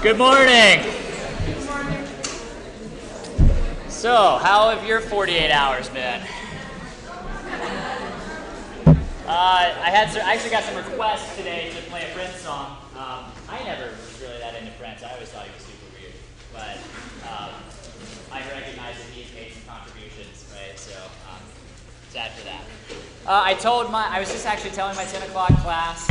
Good morning. So, how have your 48 hours been? I actually got some requests today to play a Prince song. I never was really that into Prince. I always thought he was super weird, but I recognize that he's made some contributions, right? So, sad for that. I was just actually telling my 10 o'clock class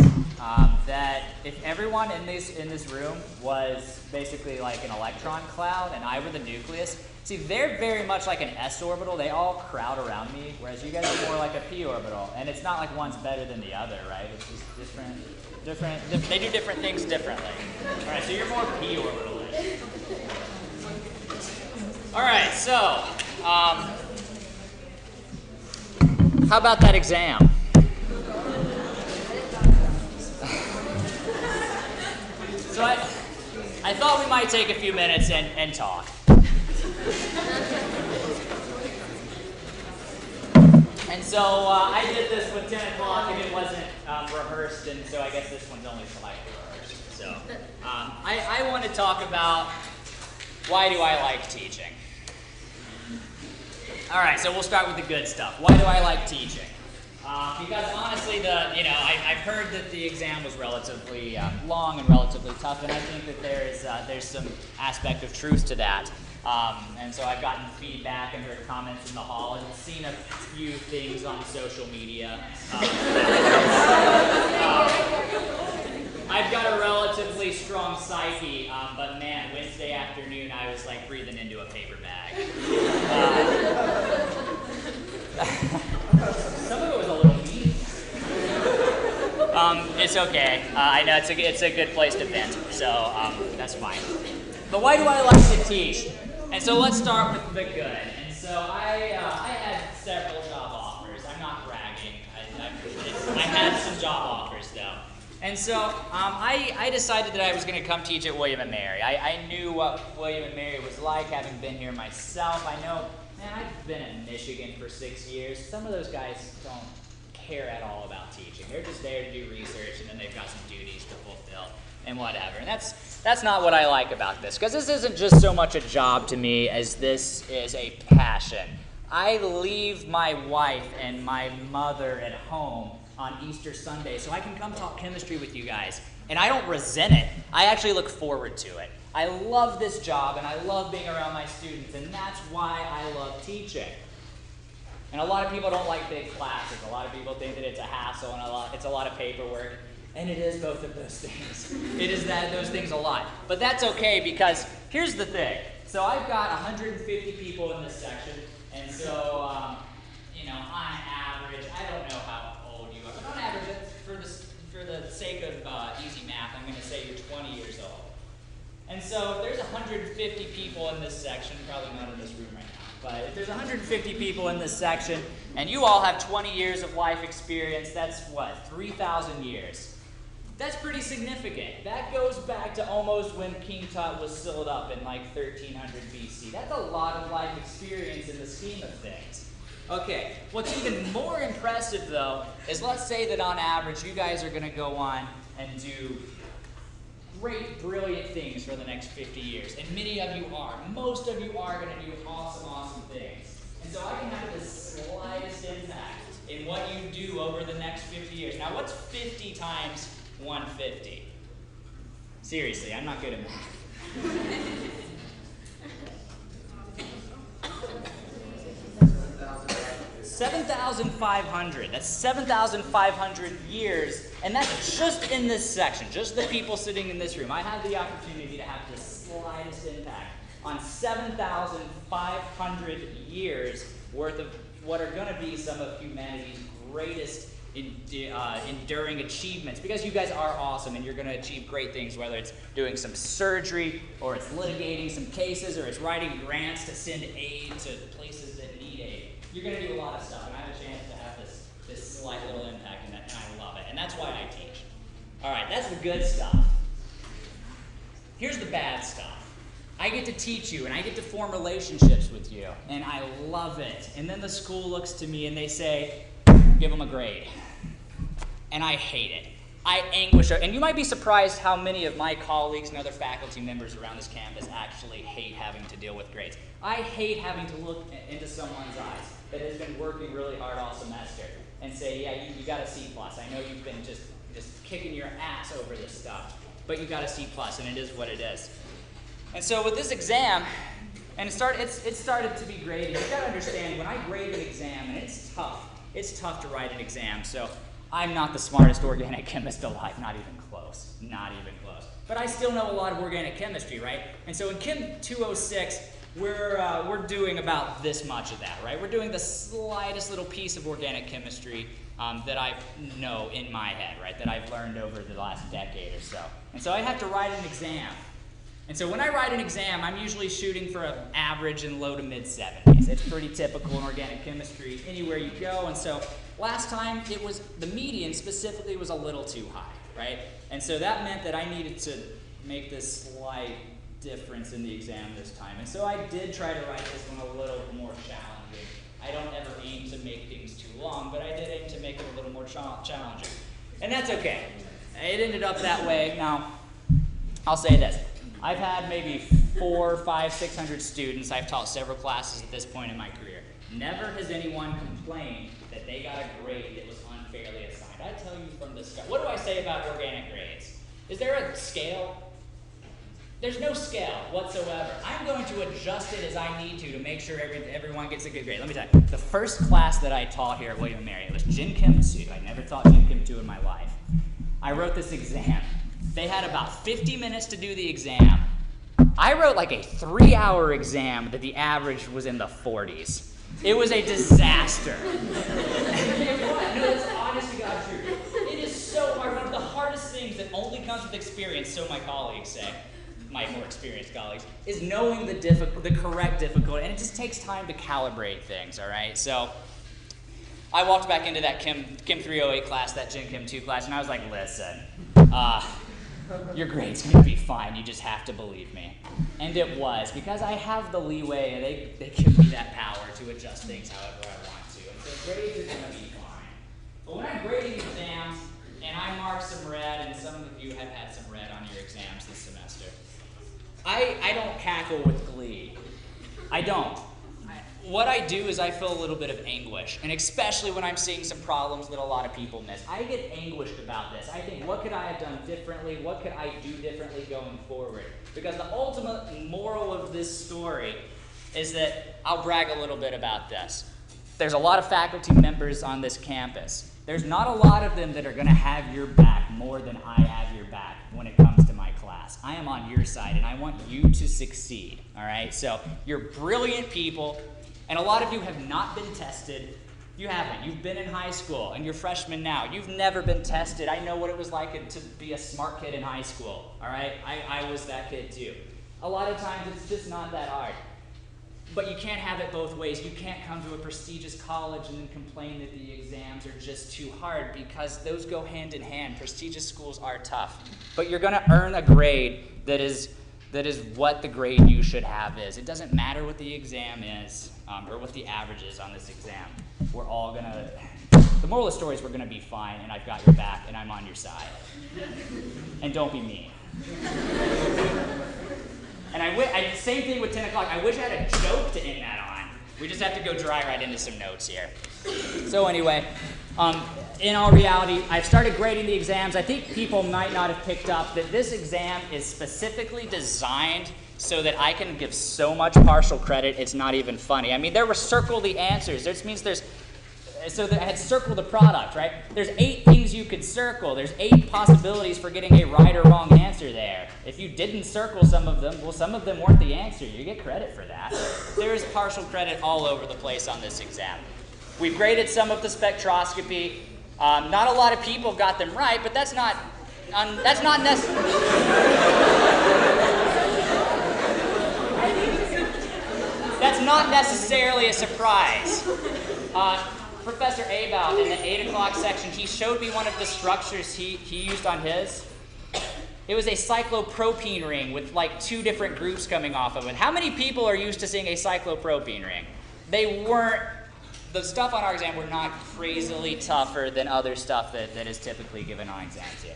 that if everyone in this room was basically like an electron cloud and I were the nucleus, see, they're very much like an s orbital. They all crowd around me, whereas you guys are more like a p orbital. And it's not like one's better than the other, right? It's just different. They do different things differently. All right, so you're more p orbital-ish. All right, so how about that exam? So I thought we might take a few minutes and talk. And so I did this with 10 o'clock and it wasn't rehearsed, and so I guess this one's only slightly rehearsed. So I want to talk about why do I like teaching. All right, so we'll start with the good stuff. Why do I like teaching? Because honestly, I've heard that the exam was relatively long and relatively tough, and I think that there's some aspect of truth to that. And so I've gotten feedback and heard comments in the hall and seen a few things on social media. I've got a relatively strong psyche, but man, Wednesday afternoon I was like breathing into a paper bag. Some of it was a little mean. It's okay. I know it's a good place to vent, so that's fine. But why do I like to teach? And so let's start with the good. And so I had several job offers. I'm not bragging. I had some job offers though. And so I decided that I was going to come teach at William & Mary. I knew what William & Mary was like, having been here myself. I know, man, I've been in Michigan for 6 years. Some of those guys don't care at all about teaching. They're just there to do research, and then they've got some duties to fulfill and whatever. And that's not what I like about this, because this isn't just so much a job to me as this is a passion. I leave my wife and my mother at home on Easter Sunday so I can come talk chemistry with you guys. And I don't resent it. I actually look forward to it. I love this job and I love being around my students, and that's why I love teaching. And a lot of people don't like big classes. A lot of people think that it's a hassle and it's a lot of paperwork. And it is both of those things. It is those things a lot. But that's okay, because here's the thing. So I've got 150 people in this section, and so on average, I don't know how old you are, but on average, for the sake of easy math, I'm going to say you're 20 years old. And so if there's 150 people in this section, probably not in this room right now, but if there's 150 people in this section, and you all have 20 years of life experience, that's what, 3,000 years. That's pretty significant. That goes back to almost when King Tut was sealed up in like 1300 BC. That's a lot of life experience in the scheme of things. Okay, what's even more impressive though is, let's say that on average you guys are going to go on and do great, brilliant things for the next 50 years. And many of you are. Most of you are going to do awesome, awesome things. And so I can have the slightest impact in what you do over the next 50 years. Now what's 50 times 150? Seriously, I'm not good at math. 7,500. That's 7,500 years, and that's just in this section, just the people sitting in this room. I have the opportunity to have the slightest impact on 7,500 years worth of what are going to be some of humanity's greatest enduring achievements, because you guys are awesome and you're going to achieve great things, whether it's doing some surgery or it's litigating some cases or it's writing grants to send aid to places that need aid. You're going to do a lot of stuff, and I have a chance to have this slight little impact in that, and I love it, and that's why I teach. All right, that's the good stuff. Here's the bad stuff. I get to teach you, and I get to form relationships with you, and I love it. And then the school looks to me and they say, give them a grade. And I hate it. I anguish, and you might be surprised how many of my colleagues and other faculty members around this campus actually hate having to deal with grades. I hate having to look into someone's eyes that has been working really hard all semester and say, yeah, you got a C+. I know you've been just kicking your ass over this stuff, but you got a C+, and it is what it is. And so with this exam, and it started to be graded. You got to understand, when I grade an exam, and it's tough to write an exam, so I'm not the smartest organic chemist alive, not even close, not even close. But I still know a lot of organic chemistry, right? And so in Chem 206, we're doing about this much of that, right? We're doing the slightest little piece of organic chemistry that I know in my head, right? That I've learned over the last decade or so. And so I have to write an exam. And so when I write an exam, I'm usually shooting for an average in low to mid 70s. It's pretty typical in organic chemistry anywhere you go. And so last time, the median specifically was a little too high, right? And so that meant that I needed to make this slight difference in the exam this time. And so I did try to write this one a little more challenging. I don't ever aim to make things too long, but I did aim to make it a little more challenging. And that's okay. It ended up that way. Now, I'll say this. I've had maybe 400, 500, 600 students. I've taught several classes at this point in my career. Never has anyone complained that they got a grade that was unfairly assigned. I tell you from the start. What do I say about organic grades? Is there a scale? There's no scale whatsoever. I'm going to adjust it as I need to make sure everyone gets a good grade. Let me tell you, the first class that I taught here at William & Mary, it was Gen Chem 2. I never taught Gen Chem 2 in my life. I wrote this exam. They had about 50 minutes to do the exam. I wrote like a 3-hour exam that the average was in the 40s. It was a disaster. No, that's honest to God true. It is so hard. One of the hardest things that only comes with experience, so my colleagues say, my more experienced colleagues, is knowing the correct difficulty. And it just takes time to calibrate things, all right? So I walked back into that Chem 308 class, that Gen Chem 2 class, and I was like, listen, your grade's going to be fine. You just have to believe me. And it was, because I have the leeway, and they give me that power to adjust things however I want to. And so grades are going to be fine. But when I'm grading exams, and I mark some red, and some of you have had some red on your exams this semester, I don't cackle with glee. I don't. What I do is I feel a little bit of anguish, and especially when I'm seeing some problems that a lot of people miss. I get anguished about this. I think, what could I have done differently? What could I do differently going forward? Because the ultimate moral of this story is that I'll brag a little bit about this. There's a lot of faculty members on this campus. There's not a lot of them that are going to have your back more than I have your back when it comes to my class. I am on your side, and I want you to succeed, all right? So you're brilliant people. And a lot of you have not been tested. You haven't. You've been in high school, and you're freshmen now. You've never been tested. I know what it was like to be a smart kid in high school, all right? I was that kid too. A lot of times it's just not that hard. But you can't have it both ways. You can't come to a prestigious college and then complain that the exams are just too hard, because those go hand in hand. Prestigious schools are tough. But you're going to earn a grade that is what the grade you should have is. It doesn't matter what the exam is or what the average is on this exam. We're all going to, the moral of the story is we're going to be fine, and I've got your back, and I'm on your side. And don't be mean. And same thing with 10 o'clock. I wish I had a joke to end that on. We just have to go dry right into some notes here. So anyway, in all reality, I've started grading the exams. I think people might not have picked up that this exam is specifically designed so that I can give so much partial credit, it's not even funny. I mean, there were circle the answers. This means so that I had circled the product, right? There's 8 things you could circle. There's 8 possibilities for getting a right or wrong answer there. If you didn't circle some of them, well, some of them weren't the answer. You get credit for that. There is partial credit all over the place on this exam. We've graded some of the spectroscopy. Not a lot of people got them right, but that's not necessarily a surprise. Professor Abel in the 8 o'clock section, he showed me one of the structures he used on his. It was a cyclopropene ring with like 2 different groups coming off of it. How many people are used to seeing a cyclopropene ring? They weren't the stuff on our exam, we're not crazily tougher than other stuff that is typically given on exams here.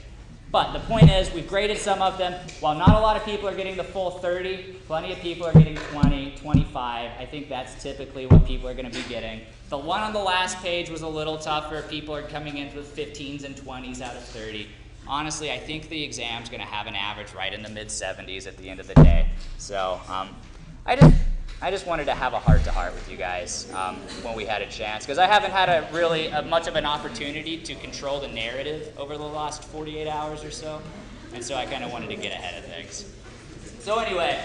But the point is, we've graded some of them. While not a lot of people are getting the full 30, plenty of people are getting 20, 25. I think that's typically what people are going to be getting. The one on the last page was a little tougher. People are coming in with 15s and 20s out of 30. Honestly, I think the exam's going to have an average right in the mid-70s at the end of the day. So I just wanted to have a heart-to-heart with you guys when we had a chance, because I haven't had really much of an opportunity to control the narrative over the last 48 hours or so, and so I kind of wanted to get ahead of things. So anyway,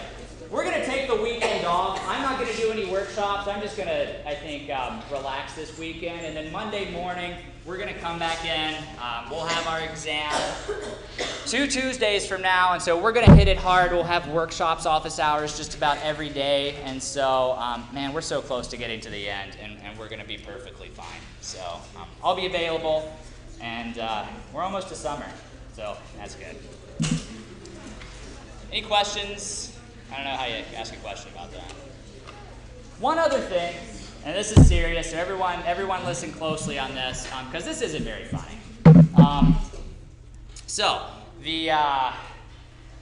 we're going to take the weekend off. I'm not going to do any workshops. I'm just going to, I think, relax this weekend, and then Monday morning, we're going to come back in. We'll have our exam 2 Tuesdays from now, and so we're going to hit it hard. We'll have workshops, office hours just about every day, and so, man, we're so close to getting to the end, and we're going to be perfectly fine. So I'll be available, and we're almost to summer, so that's good. Any questions? I don't know how you ask a question about that. One other thing, and this is serious, so everyone listen closely on this, because this isn't very funny.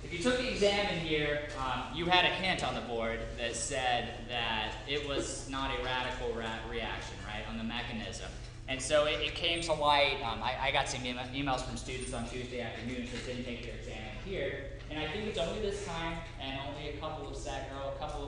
If you took the exam in here, you had a hint on the board that said that it was not a radical reaction, right, on the mechanism. And so it came to light. I got some emails from students on Tuesday afternoon that didn't take their exam here, and I think it's only this time and only a couple of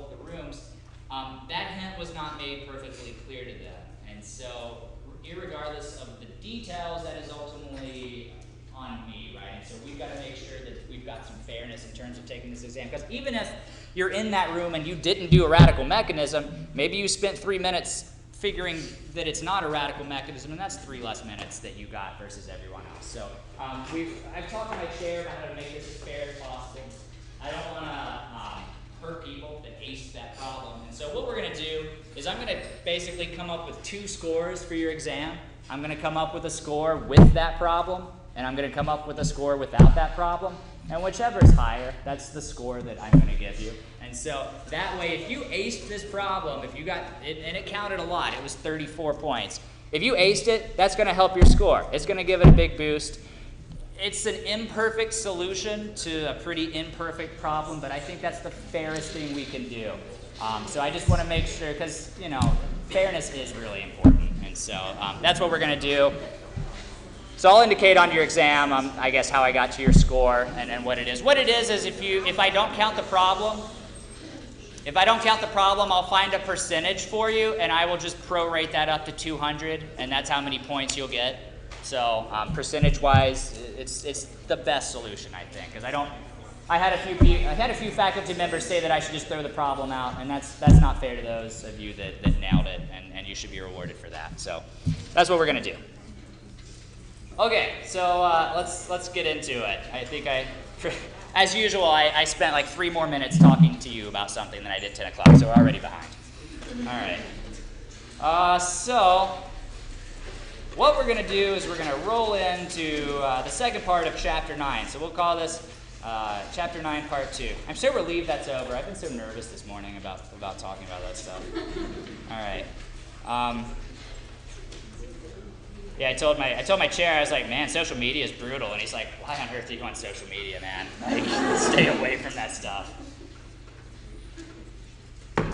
the rooms. That hint was not made perfectly clear to them, and so irregardless of the details, that is ultimately on me, right? And so we've got to make sure that we've got some fairness in terms of taking this exam, because even if you're in that room and you didn't do a radical mechanism, maybe you spent 3 minutes figuring that it's not a radical mechanism, and that's 3 less minutes that you got versus everyone else. So I've talked to my chair about how to make this as fair as possible. I don't want to hurt people that aced that problem. And so what we're going to do is I'm going to basically come up with 2 scores for your exam. I'm going to come up with a score with that problem, and I'm going to come up with a score without that problem. And whichever is higher, that's the score that I'm going to give you. And so that way, if you aced this problem, if you got it, and it counted a lot, it was 34 points. If you aced it, that's going to help your score. It's going to give it a big boost. It's an imperfect solution to a pretty imperfect problem, but I think that's the fairest thing we can do. So I just want to make sure, because, you know, fairness is really important. And so that's what we're going to do. So I'll indicate on your exam, I guess, how I got to your score and what it is. What it is if I don't count the problem, I'll find a percentage for you, and I will just prorate that up to 200, and that's how many points you'll get. So percentage-wise, it's the best solution, I think, because I had a few faculty members say that I should just throw the problem out, and that's not fair to those of you that nailed it, and you should be rewarded for that. So that's what we're going to do. Okay, so let's get into it. I think as usual, I spent like 3 more minutes talking to you about something than I did 10 o'clock, so we're already behind. All right. So what we're going to do is we're going to roll into the second part of Chapter 9. So we'll call this Chapter 9, Part 2. I'm so relieved that's over. I've been so nervous this morning about talking about that stuff. All right. Yeah, I told my chair, I was like, man, social media is brutal. And he's like, why on earth are you on social media, man? Like, stay away from that stuff.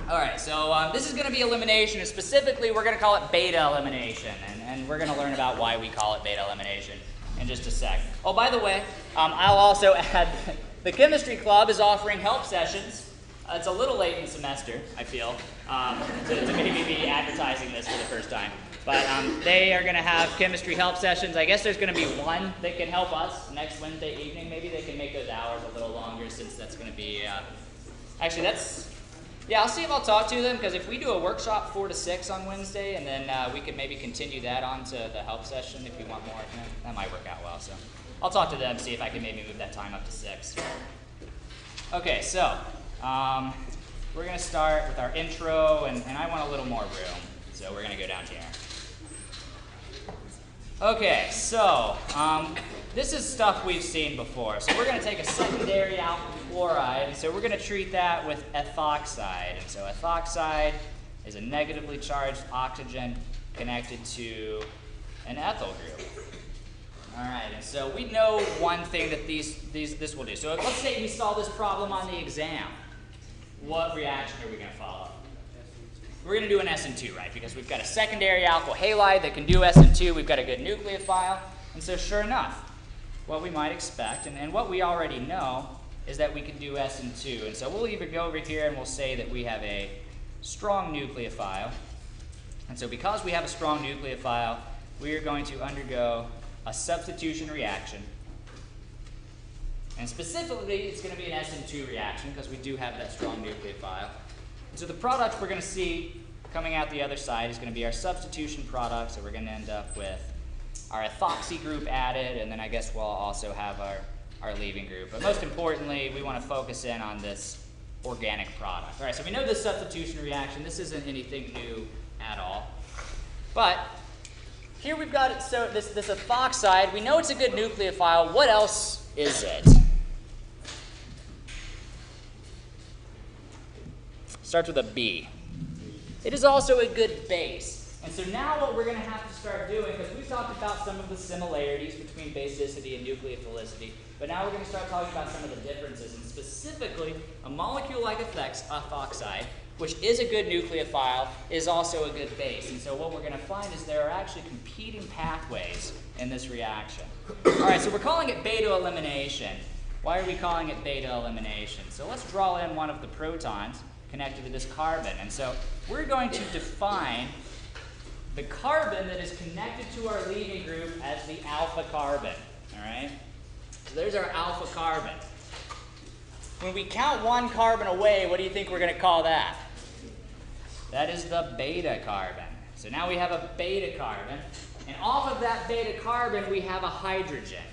All right, so this is going to be elimination, and specifically we're going to call it beta elimination. And we're going to learn about why we call it beta elimination in just a sec. Oh, by the way, I'll also add, the chemistry club is offering help sessions. It's a little late in the semester, I feel, to maybe be advertising this for the first time. But they are going to have chemistry help sessions. I guess there's going to be one that can help us next Wednesday evening. Maybe they can make those hours a little longer, since that's going to be, actually I'll see if I'll talk to them, because if we do a workshop 4 to 6 on Wednesday, and then we could maybe continue that on to the help session if you want more, that might work out well. So I'll talk to them, see if I can maybe move that time up to 6. Okay, so we're going to start with our intro, and I want a little more room, so we're going to go down here. Okay, so this is stuff we've seen before. So we're going to take a secondary alpha chloride, and so we're going to treat that with ethoxide. And so ethoxide is a negatively charged oxygen connected to an ethyl group. All right, and so we know one thing that this will do. So let's say we saw this problem on the exam. What reaction are we going to follow? We're going to do an SN2, right? Because we've got a secondary alkyl halide that can do SN2. We've got a good nucleophile. And so sure enough, what we might expect, and what we already know, is that we can do SN2. And so we'll either go over here and we'll say that we have a strong nucleophile. And so because we have a strong nucleophile, we are going to undergo a substitution reaction. And specifically, it's going to be an SN2 reaction because we do have that strong nucleophile. And so the product we're going to see coming out the other side is going to be our substitution product. So we're going to end up with our ethoxy group added, and then I guess we'll also have our leaving group. But most importantly, we want to focus in on this organic product. All right, so we know this substitution reaction. This isn't anything new at all. But here we've got it, so this ethoxide, we know it's a good nucleophile. What else is it? Starts with a B. It is also a good base. And so now what we're going to have to start doing, because we've talked about some of the similarities between basicity and nucleophilicity, but now we're going to start talking about some of the differences, and specifically a molecule like ethoxide, which is a good nucleophile, is also a good base. And so what we're going to find is there are actually competing pathways in this reaction. All right, so we're calling it beta elimination. Why are we calling it beta elimination? So let's draw in one of the protons connected to this carbon. And so we're going to define the carbon that is connected to our leaving group as the alpha carbon. All right? So there's our alpha carbon. When we count one carbon away, what do you think we're going to call that? That is the beta carbon. So now we have a beta carbon, and off of that beta carbon we have a hydrogen.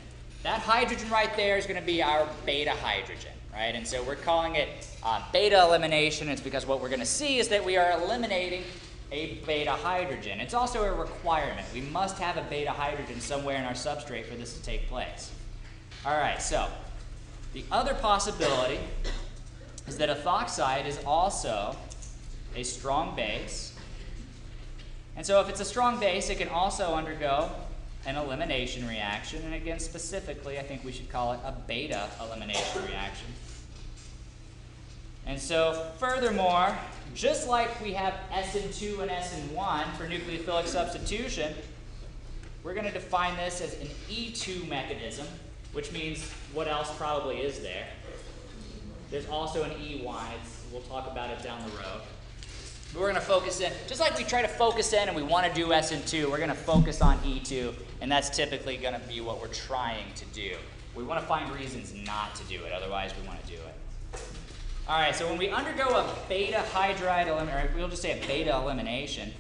That hydrogen right there is going to be our beta hydrogen, right? And so we're calling it beta elimination. It's because what we're going to see is that we are eliminating a beta hydrogen. It's also a requirement. We must have a beta hydrogen somewhere in our substrate for this to take place. All right, so the other possibility is that ethoxide is also a strong base. And so if it's a strong base, it can also undergo an elimination reaction. And again, specifically, I think we should call it a beta elimination reaction. And so furthermore, just like we have SN2 and SN1 for nucleophilic substitution, we're going to define this as an E2 mechanism, which means what else probably is there? There's also an E1. We'll talk about it down the road. But we're going to focus in, just like we try to focus in and we want to do SN2, we're going to focus on E2, and that's typically going to be what we're trying to do. We want to find reasons not to do it, otherwise we want to do it. All right, so when we undergo a beta hydride elimination, we'll just say a beta elimination,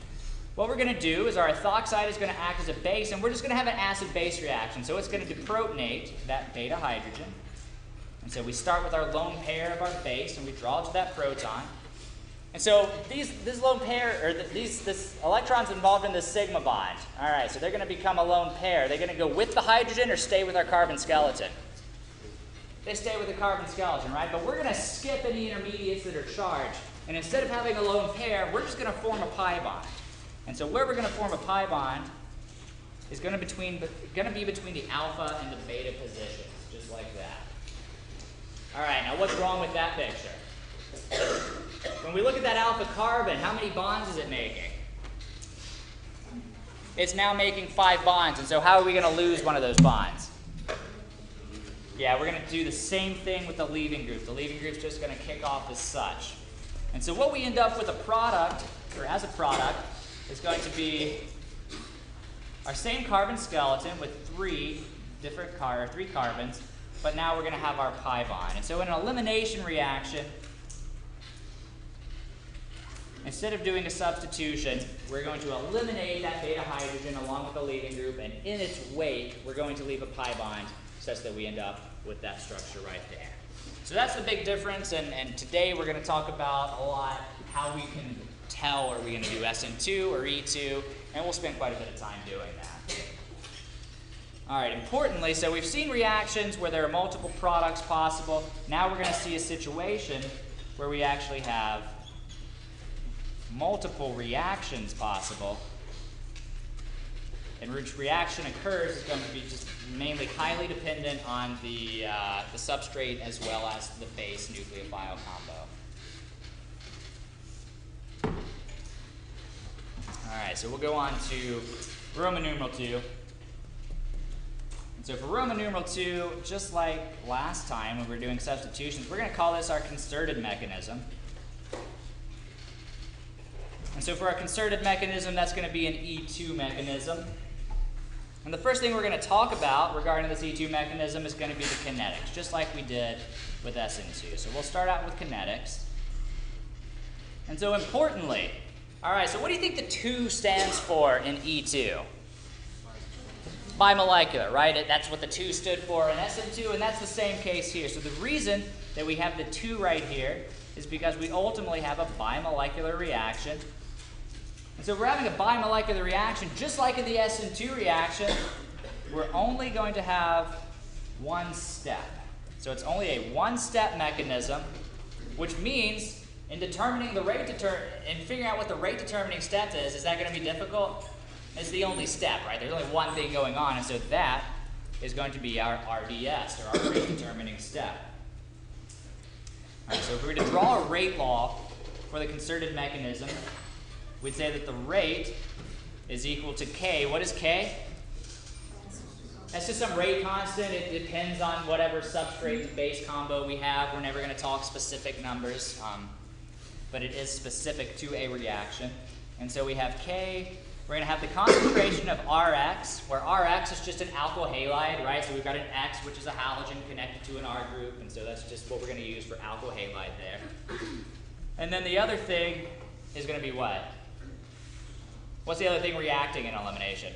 what we're going to do is our ethoxide is going to act as a base, and we're just going to have an acid-base reaction. So it's going to deprotonate that beta hydrogen. And so we start with our lone pair of our base, and we draw it to that proton. And so this lone pair, or this electron's involved in this sigma bond. All right, so they're going to become a lone pair. They're going to go with the hydrogen or stay with our carbon skeleton. They stay with the carbon skeleton, right? But we're going to skip any intermediates that are charged. And instead of having a lone pair, we're just going to form a pi bond. And so where we're going to form a pi bond is going to be between the alpha and the beta positions, just like that. All right, now what's wrong with that picture? When we look at that alpha carbon, how many bonds is it making? It's now making 5 bonds, and so how are we going to lose one of those bonds? Yeah, we're going to do the same thing with the leaving group. The leaving group's just going to kick off as such. And so what we end up with a product, or as a product, is going to be our same carbon skeleton with 3 carbons, but now we're going to have our pi bond. And so in an elimination reaction, instead of doing a substitution, we're going to eliminate that beta hydrogen along with the leaving group, and in its wake, we're going to leave a pi bond such that we end up with that structure right there. So that's the big difference, and today we're going to talk about a lot how we can tell, are we going to do SN2 or E2, and we'll spend quite a bit of time doing that. All right, importantly, so we've seen reactions where there are multiple products possible. Now we're going to see a situation where we actually have multiple reactions possible. And which reaction occurs is going to be just mainly highly dependent on the substrate as well as the base nucleophile combo. All right, so we'll go on to Roman numeral 2. And so for Roman numeral 2, just like last time when we were doing substitutions, we're going to call this our concerted mechanism. And so for our concerted mechanism, that's going to be an E2 mechanism. And the first thing we're going to talk about regarding this E2 mechanism is going to be the kinetics, just like we did with SN2. So we'll start out with kinetics. And so importantly, all right, so what do you think the 2 stands for in E2? Bimolecular, right? That's what the 2 stood for in SN2, and that's the same case here. So the reason that we have the 2 right here is because we ultimately have a bimolecular reaction. And so if we're having a bimolecular reaction, just like in the SN2 reaction, we're only going to have one step. So it's only a one-step mechanism, which means in determining the rate in figuring out what the rate determining step is that going to be difficult? It's the only step, right? There's only one thing going on, and so that is going to be our RDS, or our rate determining step. All right, so if we were to draw a rate law for the concerted mechanism, we'd say that the rate is equal to K. What is K? That's just some rate constant. It depends on whatever substrate to base combo we have. We're never going to talk specific numbers, but it is specific to a reaction. And so we have K. We're going to have the concentration of Rx, where Rx is just an alkyl halide, right? So we've got an X, which is a halogen connected to an R group, and so that's just what we're going to use for alkyl halide there. And then the other thing is going to be what? What's the other thing reacting in elimination?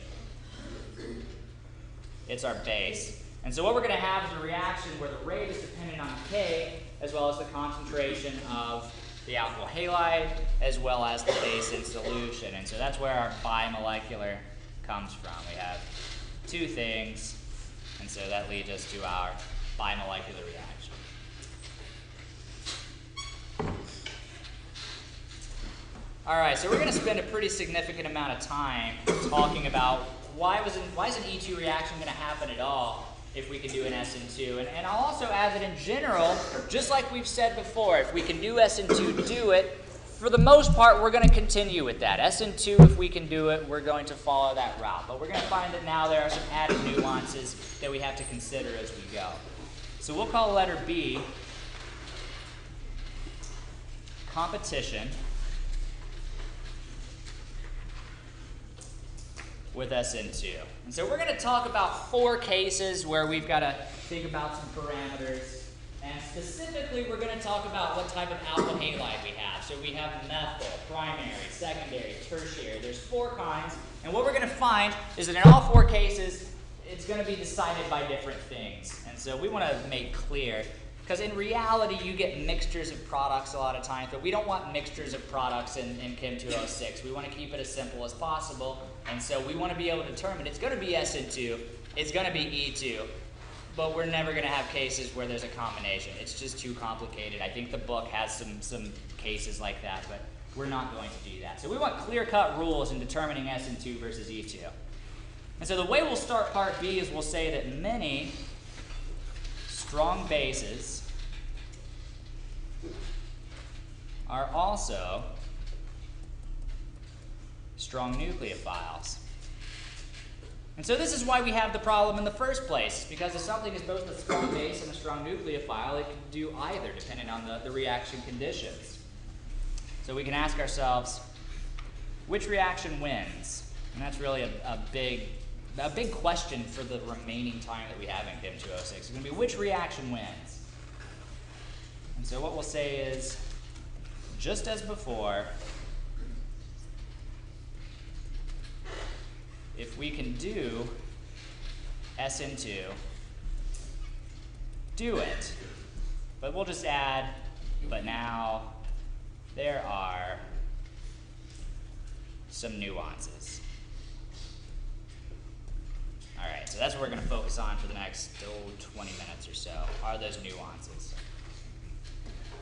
It's our base. And so what we're going to have is a reaction where the rate is dependent on K, as well as the concentration of the alkyl halide, as well as the base in solution. And so that's where our bimolecular comes from. We have 2 things, and so that leads us to our bimolecular reaction. All right, so we're going to spend a pretty significant amount of time talking about why is an E2 reaction going to happen at all if we can do an SN2. And I'll also add that in general, just like we've said before, if we can do SN2, do it. For the most part, we're going to continue with that. SN2, if we can do it, we're going to follow that route. But we're going to find that now there are some added nuances that we have to consider as we go. So we'll call letter B competition with SN2. And so we're going to talk about 4 cases where we've got to think about some parameters. And specifically, we're going to talk about what type of alkyl halide we have. So we have methyl, primary, secondary, tertiary. There's 4 kinds. And what we're going to find is that in all 4 cases, it's going to be decided by different things. And so we want to make clear, because in reality, you get mixtures of products a lot of times, but we don't want mixtures of products in Chem 206. We want to keep it as simple as possible. And so we want to be able to determine it's going to be SN2, it's going to be E2, but we're never going to have cases where there's a combination. It's just too complicated. I think the book has some cases like that, but we're not going to do that. So we want clear-cut rules in determining SN2 versus E2. And so the way we'll start part B is we'll say that many strong bases are also strong nucleophiles. And so this is why we have the problem in the first place, because if something is both a strong base and a strong nucleophile, it can do either, depending on the reaction conditions. So we can ask ourselves, which reaction wins? And that's really a big question for the remaining time that we have in Chem 206. It's going to be which reaction wins? And so what we'll say is, just as before, if we can do SN2, do it. But we'll just add, but now there are some nuances. All right, so that's what we're going to focus on for the next 20 minutes or so, are those nuances.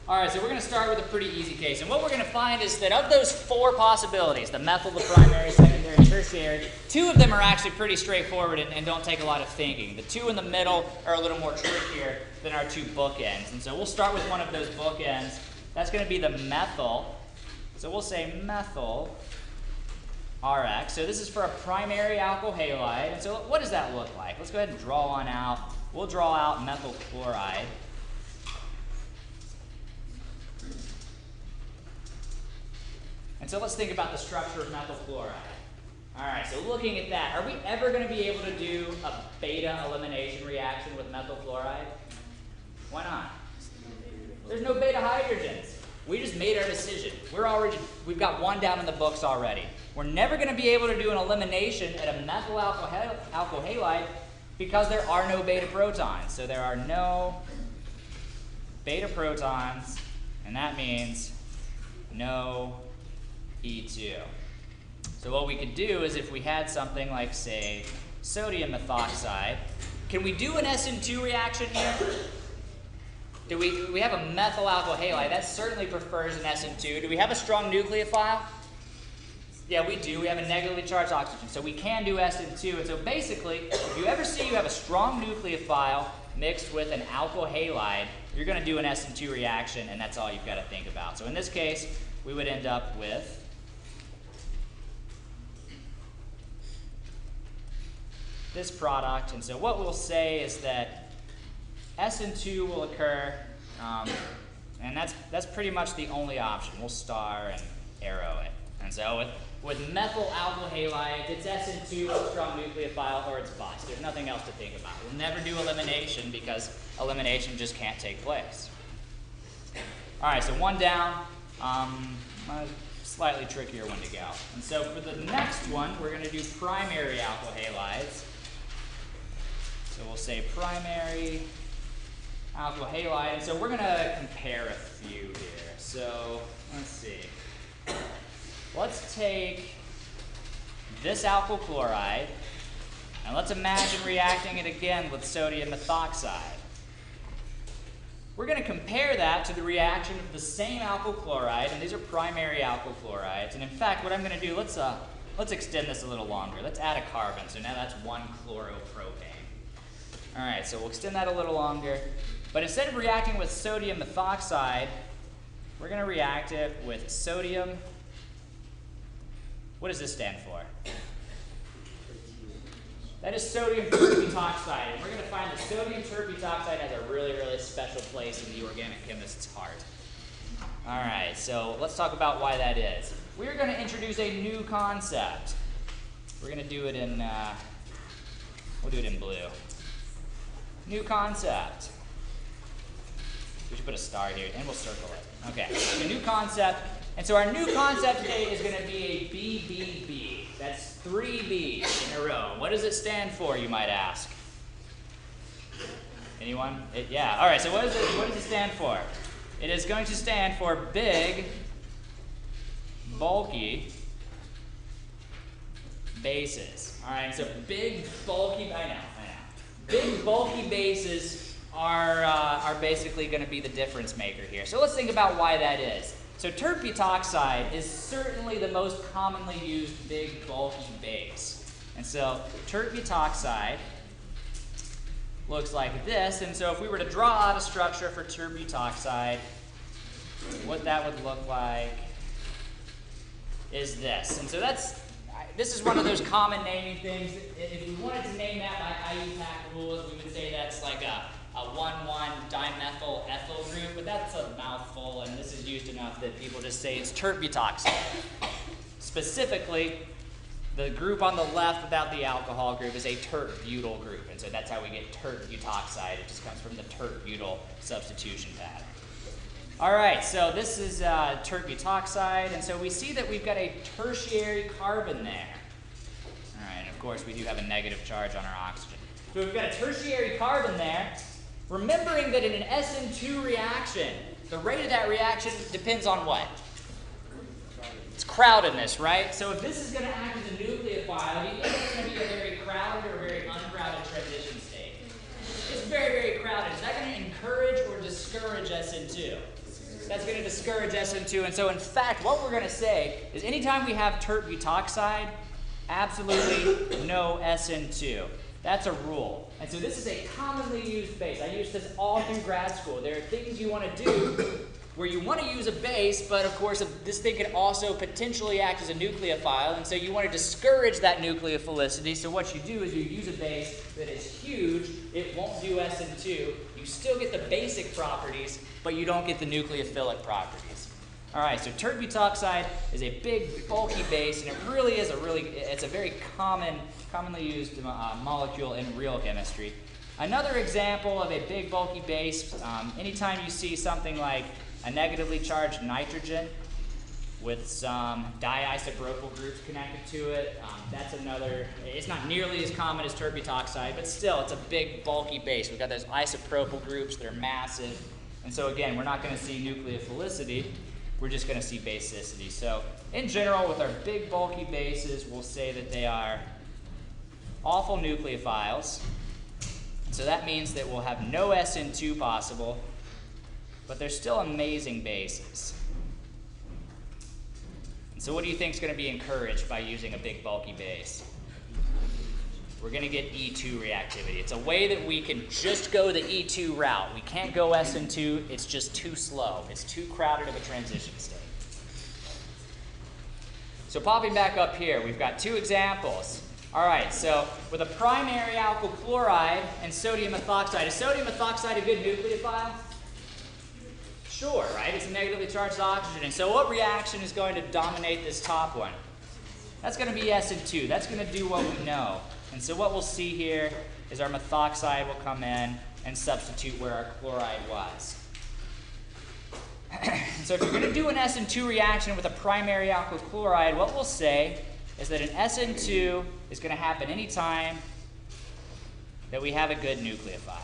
All right, so we're going to start with a pretty easy case. And what we're going to find is that of those 4 possibilities, the methyl, the primary, secondary, and tertiary, 2 of them are actually pretty straightforward and don't take a lot of thinking. The 2 in the middle are a little more trickier than our 2 bookends. And so we'll start with one of those bookends. That's going to be the methyl. So we'll say methyl Rx. So this is for a primary alkyl halide. And so what does that look like? Let's go ahead and draw one out. We'll draw out methyl chloride. And so let's think about the structure of methyl chloride. All right, so looking at that, are we ever going to be able to do a beta elimination reaction with methyl chloride? Why not? There's no beta hydrogens. We just made our decision. We've got one down in the books already. We're never going to be able to do an elimination at a methyl alkyl halide because there are no beta protons. So there are no beta protons, and that means no E2. So what we could do is if we had something like, say, sodium methoxide, can we do an SN2 reaction here? Do we have a methyl alkyl halide? That certainly prefers an SN2. Do we have a strong nucleophile? Yeah, we do. We have a negatively charged oxygen. So we can do SN2. And so basically, if you ever see you have a strong nucleophile mixed with an alkyl halide, you're going to do an SN2 reaction, and that's all you've got to think about. So in this case, we would end up with this product. And so what we'll say is that SN2 will occur, and that's pretty much the only option. We'll star and arrow it. And so with methyl alkyl halide, it's SN2 with a strong nucleophile, or it's bust. There's nothing else to think about. We'll never do elimination because elimination just can't take place. All right, so one down, a slightly trickier one to go. And so for the next one, we're going to do primary alkyl halides. So we'll say primary alkyl halide. And so we're going to compare a few here. So let's see. Let's take this alkyl chloride, and let's imagine reacting it again with sodium methoxide. We're going to compare that to the reaction of the same alkyl chloride, and these are primary alkyl chlorides. And in fact, what I'm going to do, let's extend this a little longer. Let's add a carbon. So now that's 1 chloropropane. All right, so we'll extend that a little longer. But instead of reacting with sodium methoxide, we're going to react it with sodium. What does this stand for? That is sodium terpetoxide. And we're going to find that sodium terpetoxide has a really, really special place in the organic chemist's heart. All right, so let's talk about why that is. We're going to introduce a new concept. We're going to do it in, we'll do it in blue. New concept. We should put a star here, and we'll circle it. Okay, so a new concept. And so our new concept today is going to be a BBB. That's 3 B's in a row. What does it stand for, you might ask? Anyone? Yeah. All right, so what does it stand for? It is going to stand for big, bulky bases. All right, so big, bulky, I know. Big, bulky bases are basically going to be the difference maker here. So let's think about why that is. So terpetoxide is certainly the most commonly used big, bulky base. And so terpetoxide looks like this. And so if we were to draw out a structure for terpetoxide, what that would look like is this. And so this is one of those common naming things. If we wanted to name that by IUPAC rules, we would say that's like a 1,1 dimethyl ethyl group, but that's a mouthful, and this is used enough that people just say it's terpetoxide. Specifically, the group on the left without the alcohol group is a tert-butyl group, and so that's how we get tert-butoxide. It just comes from the tert-butyl substitution pattern. All right, so this is tert-butoxide, and so we see that we've got a tertiary carbon there. All right, and of course we do have a negative charge on our oxygen. So we've got a tertiary carbon there. Remembering that in an SN2 reaction, the rate of that reaction depends on what? It's crowdedness, right? So if this is going to act as a nucleophile, do you think it's going to be a very crowded or a very uncrowded transition state? It's very, very crowded. Is that going to encourage or discourage SN2? that's going to discourage SN2. And so in fact, what we're going to say is anytime we have tert butoxide, absolutely no SN2. That's a rule. And so this is a commonly used base. I use this all through grad school. There are things you want to do where you want to use a base, but of course this thing can also potentially act as a nucleophile, and so you want to discourage that nucleophilicity. So what you do is you use a base that is huge. It won't do SN2. You still get the basic properties, but you don't get the nucleophilic properties. All right, so tert butoxide is a big, bulky base, and it really is it's a very commonly used molecule in real chemistry. Another example of a big, bulky base, anytime you see something like a negatively charged nitrogen with some diisopropyl groups connected to it, that's another, it's not nearly as common as tert butoxide, but still, it's a big, bulky base. We've got those isopropyl groups that are massive, and so again, we're not going to see nucleophilicity. We're just going to see basicity. So in general, with our big bulky bases, we'll say that they are awful nucleophiles. So that means that we'll have no SN2 possible, but they're still amazing bases. And so what do you think is going to be encouraged by using a big bulky base? We're going to get E2 reactivity. It's a way that we can just go the E2 route. We can't go SN2. It's just too slow. It's too crowded of a transition state. So popping back up here, we've got two examples. All right, so with a primary alkyl chloride and sodium methoxide, is sodium methoxide a good nucleophile? Sure, right? It's a negatively charged oxygen. And so what reaction is going to dominate this top one? That's going to be SN2. That's going to do what we know. And so what we'll see here is our methoxide will come in and substitute where our chloride was. So if you're going to do an SN2 reaction with a primary alkyl chloride, what we'll say is that an SN2 is going to happen anytime that we have a good nucleophile.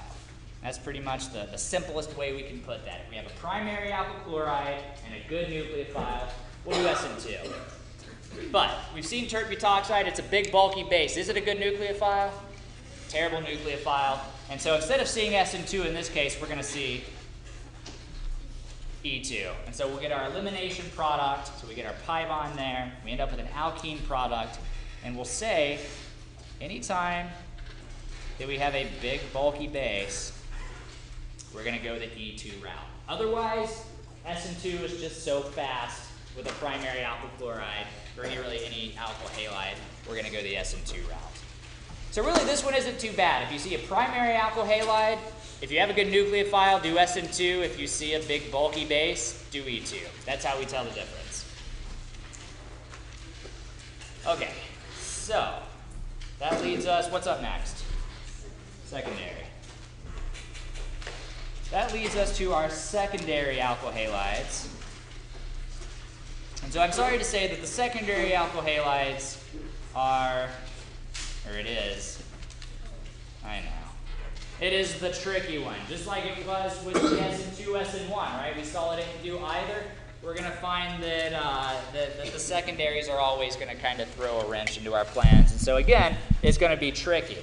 That's pretty much the simplest way we can put that. If we have a primary alkyl chloride and a good nucleophile, we'll do SN2. But we've seen tert butoxide. It's a big, bulky base. Is it a good nucleophile? Terrible nucleophile. And so instead of seeing SN2 in this case, we're going to see E2. And so we'll get our elimination product. So we get our pi bond there. We end up with an alkene product. And we'll say anytime that we have a big, bulky base, we're going to go the E2 route. Otherwise, SN2 is just so fast with a primary alkyl chloride, or any alkyl halide, we're going to go the SN2 route. So really, this one isn't too bad. If you see a primary alkyl halide, if you have a good nucleophile, do SN2. If you see a big, bulky base, do E2. That's how we tell the difference. Okay, so that leads us, what's up next? Secondary. That leads us to our secondary alkyl halides. And so I'm sorry to say that the secondary alkyl halides are, or it is, I know. It is the tricky one, just like it was with the SN2, SN1, right? We saw it didn't do either. We're going to find that, that the secondaries are always going to kind of throw a wrench into our plans. And so again, it's going to be tricky.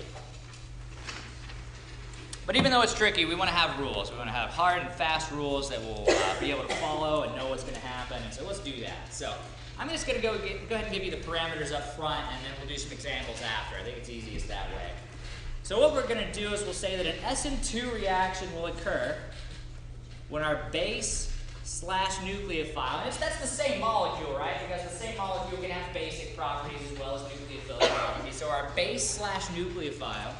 But even though it's tricky, we want to have rules. We want to have hard and fast rules that we'll be able to follow and know what's going to happen. And so let's do that. So I'm just going to go ahead and give you the parameters up front, and then we'll do some examples after. I think it's easiest that way. So what we're going to do is we'll say that an SN2 reaction will occur when our base slash nucleophile, and that's the same molecule, right? Because the same molecule can have basic properties as well as nucleophilic properties. So our base slash nucleophile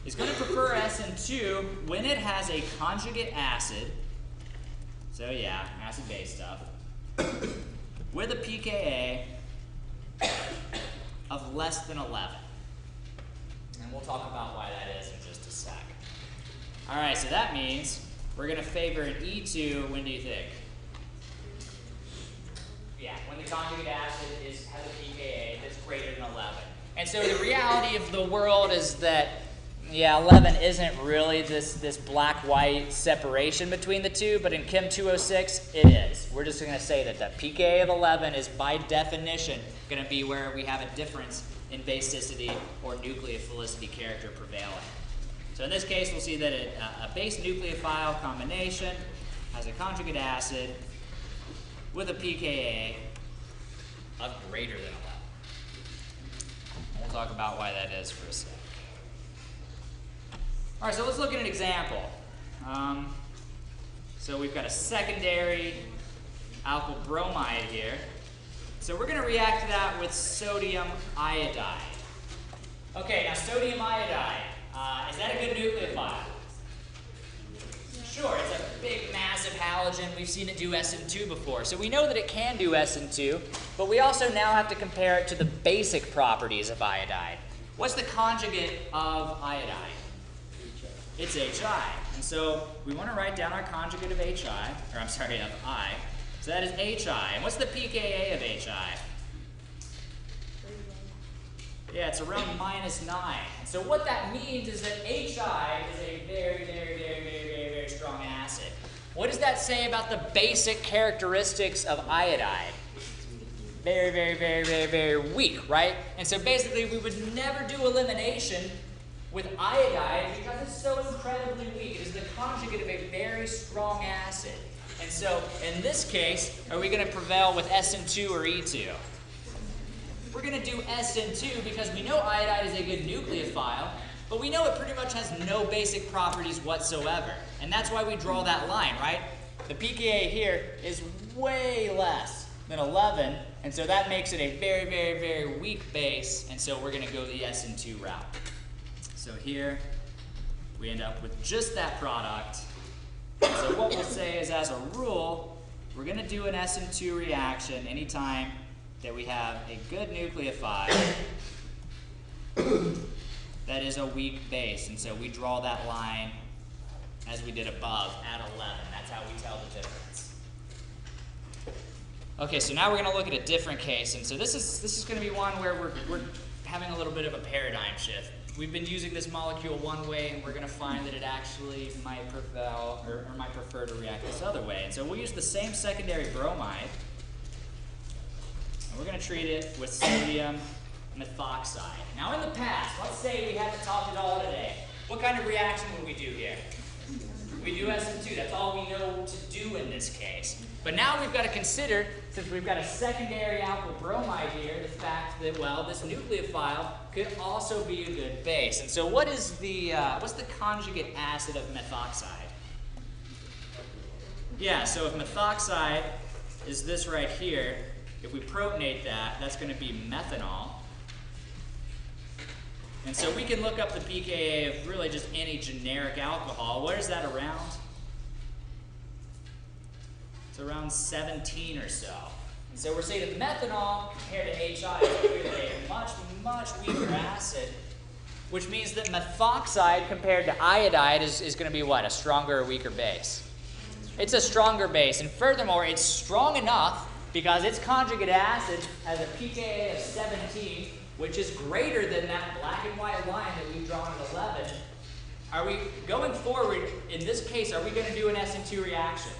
is going to prefer SN2 when it has a conjugate acid, so yeah, acid-base stuff, with a pKa of less than 11. And we'll talk about why that is in just a sec. All right, so that means we're going to favor an E2, when do you think? Yeah, when the conjugate acid has a pKa that's greater than 11. And so the reality of the world is that, yeah, 11 isn't really this black-white separation between the two, but in Chem 206, it is. We're just going to say that the pKa of 11 is, by definition, going to be where we have a difference in basicity or nucleophilicity character prevailing. So in this case, we'll see that a base nucleophile combination has a conjugate acid with a pKa of greater than 11. We'll talk about why that is for a sec. All right, so let's look at an example. So we've got a secondary alkyl bromide here. So we're going to react to that with sodium iodide. Okay, now sodium iodide, is that a good nucleophile? Sure, it's a big, massive halogen. We've seen it do SN2 before. So we know that it can do SN2, but we also now have to compare it to the basic properties of iodide. What's the conjugate of iodide? It's HI. And so we want to write down our conjugate of HI, or I'm sorry, of I. So that is HI. And what's the pKa of HI? Yeah, it's around -9. And so what that means is that HI is a very, very, very, very, very, very strong acid. What does that say about the basic characteristics of iodide? Very, very, very, very, very weak, right? And so basically we would never do elimination with iodide because it's so incredibly weak. It is the conjugate of a very strong acid. And so in this case, are we going to prevail with SN2 or E2? We're going to do SN2 because we know iodide is a good nucleophile, but we know it pretty much has no basic properties whatsoever. And that's why we draw that line, right? The pKa here is way less than 11, and so that makes it a very, very, very weak base, and so we're going to go the SN2 route. So here, we end up with just that product. So what we'll say is, as a rule, we're going to do an SN2 reaction anytime that we have a good nucleophile that is a weak base. And so we draw that line as we did above at 11. That's how we tell the difference. Okay, so now we're going to look at a different case. And so this is going to be one where we're having a little bit of a paradigm shift. We've been using this molecule one way, and we're going to find that it actually might prevail or might prefer to react this other way. And so we'll use the same secondary bromide, and we're going to treat it with sodium methoxide. Now in the past, let's say we haven't talked at all today. What kind of reaction would we do here? We do SN2. That's all we know to do in this case. But now we've got to consider, since we've got a secondary alkyl bromide here, the fact that, well, this nucleophile could also be a good base. And so what's the conjugate acid of methoxide? Yeah, so if methoxide is this right here, if we protonate that, that's going to be methanol. And so we can look up the pKa of really just any generic alcohol. What is that around? It's around 17 or so. And so we're saying that methanol compared to HI is clearly a much, much weaker acid, which means that methoxide compared to iodide is going to be what? A stronger or weaker base? It's a stronger base. And furthermore, it's strong enough because its conjugate acid has a pKa of 17, which is greater than that black and white line that we've drawn at 11. Are we going forward, in this case, are we going to do an SN2 reaction?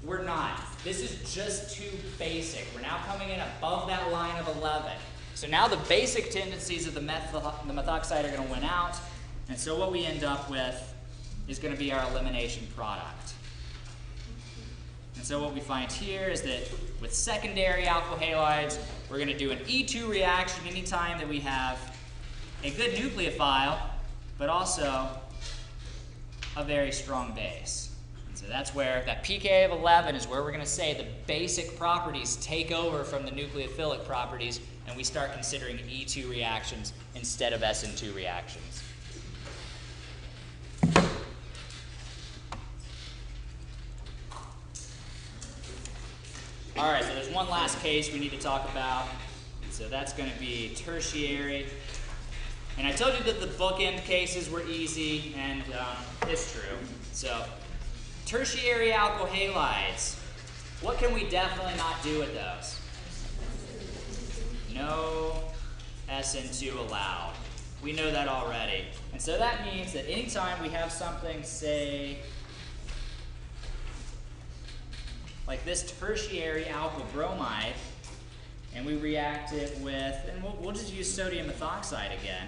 We're not. This is just too basic. We're now coming in above that line of 11. So now the basic tendencies of the methoxide are going to win out. And so what we end up with is going to be our elimination product. And so what we find here is that with secondary alkyl halides, we're going to do an E2 reaction anytime that we have a good nucleophile, but also a very strong base. And so that's where that pKa of 11 is where we're going to say the basic properties take over from the nucleophilic properties, and we start considering E2 reactions instead of SN2 reactions. All right, so there's one last case we need to talk about. So that's going to be tertiary. And I told you that the bookend cases were easy, and it's true. So tertiary alkyl halides, what can we definitely not do with those? No SN2 allowed. We know that already. And so that means that anytime we have something, say, like this tertiary alkyl bromide, and we react it with, and we'll just use sodium methoxide again.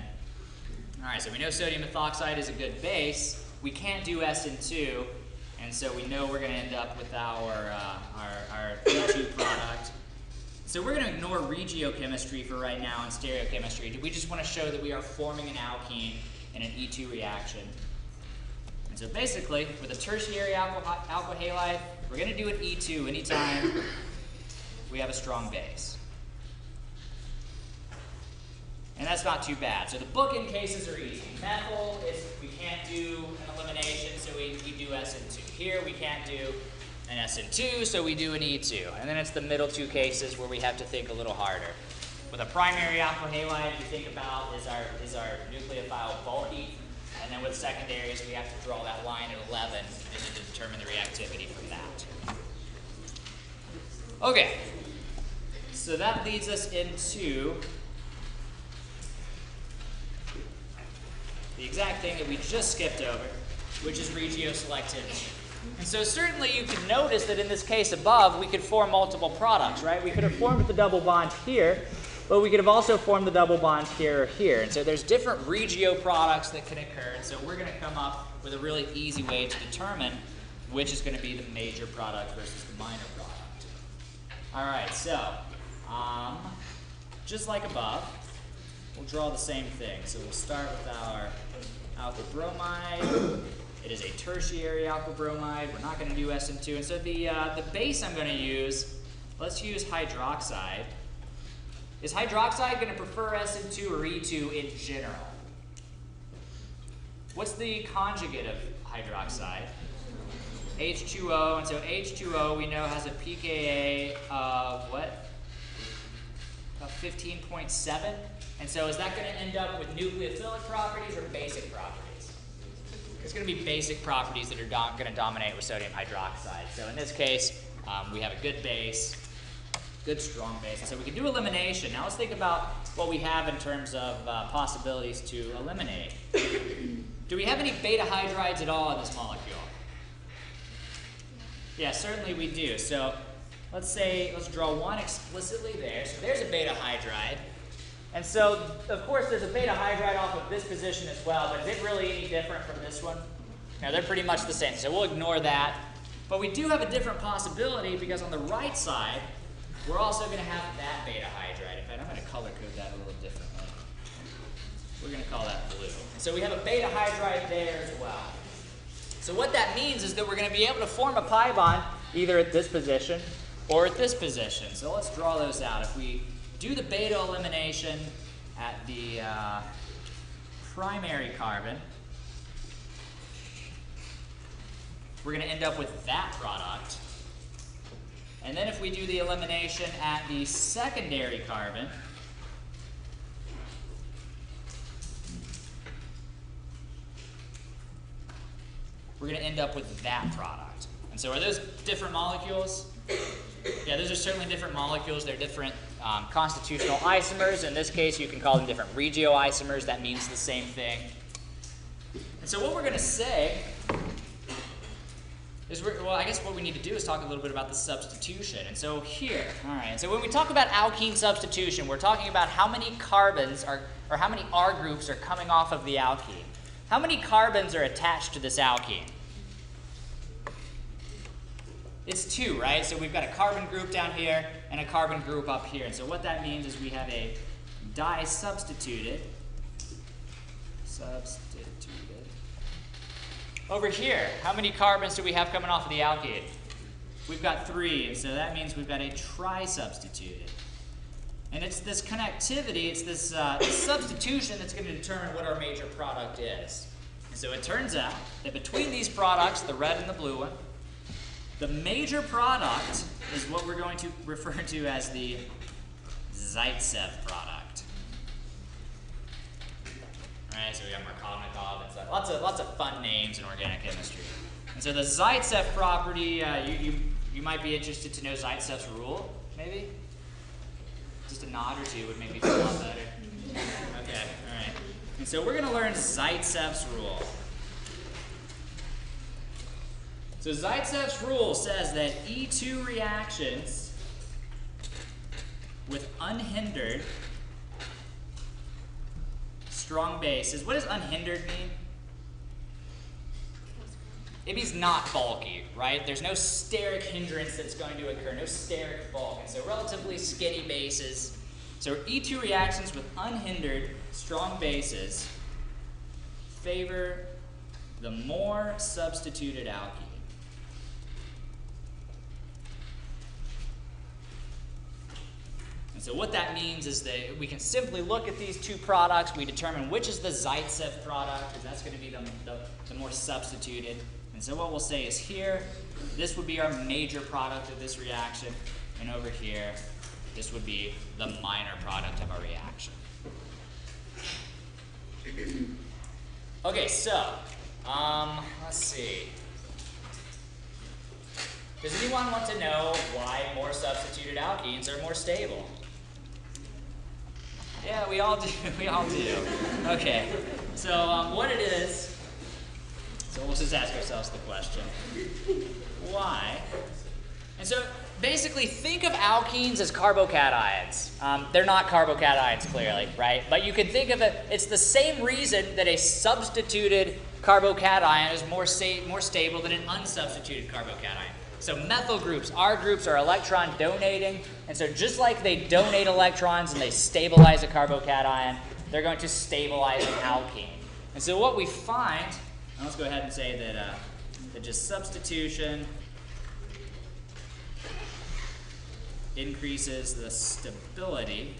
All right, so we know sodium methoxide is a good base. We can't do SN2, And so we know we're going to end up with our E2 product. So we're going to ignore regiochemistry for right now and stereochemistry. We just want to show that we are forming an alkene in an E2 reaction. And so basically, with a tertiary alkyl halide, we're going to do an E2 anytime we have a strong base. And that's not too bad. So the bookend cases are easy. Methyl is, we can't do an elimination, so we do SN2. Here we can't do an SN2, so we do an E2. And then it's the middle two cases where we have to think a little harder. With a primary alkyl halide, we think about is our nucleophile bulky? And then with secondaries, we have to draw that line at 11 and to determine the reactivity from that. Okay, so that leads us into the exact thing that we just skipped over, which is regioselectivity. And so certainly you can notice that in this case above, we could form multiple products, right? We could have formed the double bond here, but we could have also formed the double bond here or here. And so there's different regio products that can occur. And so we're going to come up with a really easy way to determine which is going to be the major product versus the minor product. All right, so just like above, we'll draw the same thing. So we'll start with our alkyl bromide. It is a tertiary alkyl bromide. We're not going to do SN2. And so the base I'm going to use, let's use hydroxide. Is hydroxide going to prefer SN2 or E2 in general? What's the conjugate of hydroxide? H2O. And so H2O we know has a pKa of what? About 15.7. And so is that going to end up with nucleophilic properties or basic properties? It's going to be basic properties that are going to dominate with sodium hydroxide. So in this case, we have a good base, good strong base. And so we can do elimination. Now let's think about what we have in terms of possibilities to eliminate. Do we have any beta hydrides at all in this molecule? Yeah, certainly we do. So let's draw one explicitly there. So there's a beta hydride. And so, of course, there's a beta hydride off of this position as well, but is it really any different from this one? No, they're pretty much the same, so we'll ignore that. But we do have a different possibility because on the right side, we're also going to have that beta hydride. In fact, I'm going to color code that a little differently. We're going to call that blue. And so we have a beta hydride there as well. So what that means is that we're going to be able to form a pi bond either at this position or at this position. So let's draw those out. If we do the beta elimination at the primary carbon, we're going to end up with that product. And then if we do the elimination at the secondary carbon, we're going to end up with that product. And so are those different molecules? Yeah, those are certainly different molecules. They're different constitutional isomers. In this case, you can call them different regioisomers. That means the same thing. And so what we're going to say is, well, I guess what we need to do is talk a little bit about the substitution. And so here, all right, and so when we talk about alkene substitution, we're talking about how many carbons are, or how many R groups are coming off of the alkene. How many carbons are attached to this alkene? It's 2, right? So we've got a carbon group down here and a carbon group up here. And so what that means is we have a di-substituted. Over here, how many carbons do we have coming off of the alkene? We've got 3, and so that means we've got a tri-substituted. And it's this connectivity, it's this substitution that's going to determine what our major product is. And so it turns out that between these products, the red and the blue one, the major product is what we're going to refer to as the Zaitsev product. All right, so we have Markovnikov and stuff. Lots of fun names in organic chemistry. And so the Zaitsev property, you might be interested to know Zaitsev's rule, maybe? Just a nod or two would make me feel a lot better. Okay, all right. And so we're going to learn Zaitsev's rule. So Zaitsev's rule says that E2 reactions with unhindered strong bases. What does unhindered mean? Ib's not bulky, right? There's no steric hindrance that's going to occur, no steric bulk, and so relatively skinny bases. So E2 reactions with unhindered strong bases favor the more substituted alkene. And so what that means is that we can simply look at these two products, we determine which is the Zaitsev product, because that's going to be the more substituted. And so what we'll say is here, this would be our major product of this reaction, and over here, this would be the minor product of our reaction. Okay, so, let's see. Does anyone want to know why more substituted alkenes are more stable? Yeah, we all do. We all do. Okay, so what it is, so we'll just ask ourselves the question, why? And so basically think of alkenes as carbocations. They're not carbocations clearly, right? But you can think of it, it's the same reason that a substituted carbocation is more stable than an unsubstituted carbocation. So methyl groups, R groups are electron donating, and so just like they donate electrons and they stabilize a carbocation, they're going to stabilize an alkene. And so what we find, and let's go ahead and say that just substitution increases the stability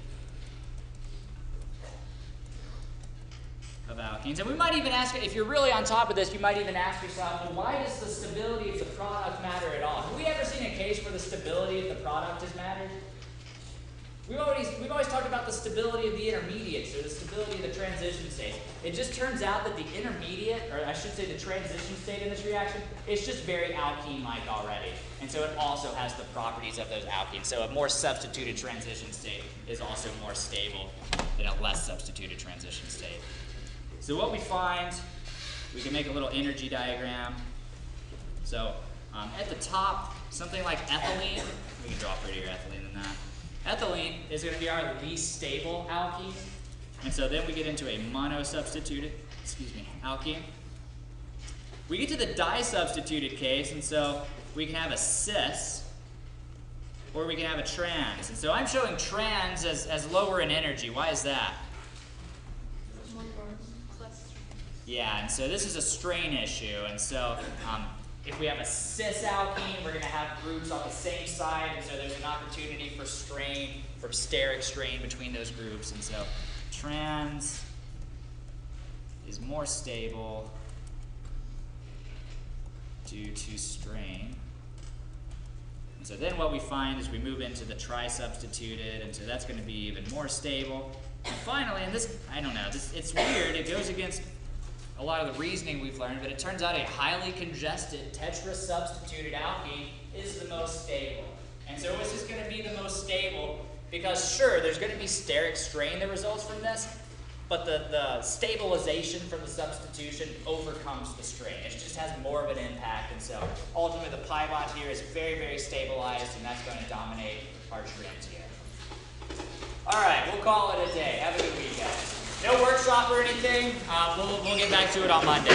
of alkenes. And we might even ask, if you're really on top of this, you might even ask yourself, well, why does the stability of the product matter at all? Have we ever seen a case where the stability of the product has mattered? We've always talked about the stability of the intermediates, or the stability of the transition state. It just turns out that the intermediate, or I should say the transition state in this reaction, is just very alkene-like already. And so it also has the properties of those alkenes. So a more substituted transition state is also more stable than a less substituted transition state. So what we find, we can make a little energy diagram. So at the top, something like ethylene, we can draw a prettier ethylene than that. Ethylene is going to be our least stable alkene. And so then we get into a monosubstituted, alkene. We get to the disubstituted case, and so we can have a cis, or we can have a trans. And so I'm showing trans as lower in energy. Why is that? Yeah, and so this is a strain issue. And so if we have a cis alkene, we're going to have groups on the same side, and so there's an opportunity for strain, for steric strain between those groups. And so trans is more stable due to strain. And so then what we find is we move into the trisubstituted, and so that's going to be even more stable. And finally, and this, I don't know, it's weird, it goes against a lot of the reasoning we've learned, but it turns out a highly congested tetrasubstituted alkene is the most stable. And so this is going to be the most stable because, sure, there's going to be steric strain that results from this, but the stabilization from the substitution overcomes the strain. It just has more of an impact, and so ultimately the pi bond here is very, very stabilized, and that's going to dominate our trends here. All right, we'll call it a day. Have a good week, guys. No workshop or anything. We'll get back to it on Monday.